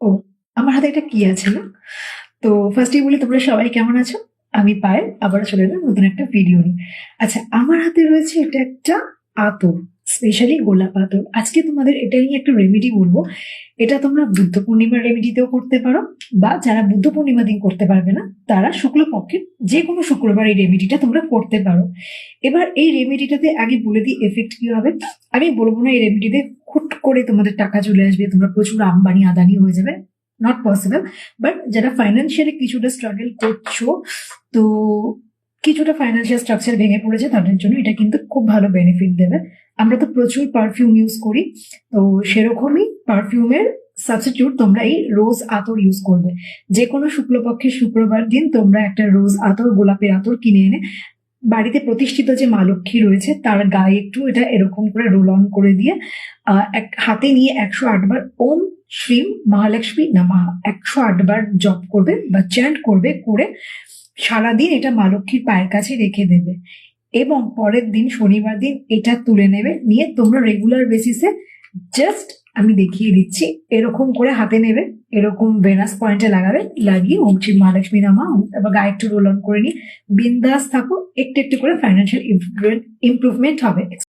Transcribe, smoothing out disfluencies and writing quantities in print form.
ও আমার হাতে একটা কি আছে না। তো ফার্স্টেই বলি তোমরা সবাই কেমন আছো। আমি পায়েল আবার চলে এলাম নতুন একটা ভিডিও নিয়ে। আচ্ছা, আমার হাতে রয়েছে এটা একটা আতর, স্পেশালি গোলাপ আতর। আজকে তোমাদের এটা নিয়ে একটা রেমেডি বলবো। এটা তোমরা বুদ্ধ পূর্ণিমার রেমেডিতেও করতে পারো, বা যারা বুদ্ধ পূর্ণিমা দিন করতে পারবে না তারা শুক্লপক্ষের যে কোনো শুক্রবার এই রেমেডিটা তোমরা করতে পারো। এবার এই রেমেডিটাতে আগে বলে দিই এফেক্ট কি হবে। আমি বলবো না এই রেমেডিতে হুট করে তোমাদের টাকা চলে আসবে, তোমরা প্রচুর আম্বানি আদানি হয়ে যাবে, নট পসিবল। বাট যারা ফাইন্যান্সিয়ালি কিছুটা স্ট্রাগল করছো, তো কিছুটা ফাইন্যান্সিয়াল স্ট্রাকচার ভেঙে পড়েছে, তাদের জন্য এটা কিন্তু খুব ভালো বেনিফিট দেবে। আমরা তো প্রচুর পারফিউম ইউজ করি, তো সেরকমই পারফিউমের সাবস্টিটিউট তোমরা এই রোজ আতর ইউজ করবে। যে কোনো শুক্লপক্ষের শুক্রবার দিন তোমরা একটা রোজ আতর, গোলাপের আতর কিনে এনে বাড়িতে প্রতিষ্ঠিত যে মা লক্ষ্মী রয়েছে তার গায়ে একটু এটা এরকম করে রোল অন করে দিয়ে এক হাতে নিয়ে 108 বার ওম শ্রীম মহালক্ষ্মী নমঃ 108 বার জপ করবে বা চ্যান্ট করবে, করে সারাদিন এটা মা লক্ষ্মীর পায়ের কাছে রেখে দেবে। এবং পরের দিন শনিবার দিন এটা তুলে নেবে, নিয়ে তোমরা রেগুলার বেসিসে জাস্ট, আমি দেখিয়ে দিচ্ছি, এরকম করে হাতে নেবে, এরকম ভেনাস পয়েন্টে লাগাবে, লাগিয়ে ওম শ্রী মহালক্ষ্মী নামা, এবার গায়ে একটু রোল অন করে নিয়ে বিন্দাস থাকো। একটু একটু করে ফাইন্যান্সিয়াল ইমপ্রুভমেন্ট হবে।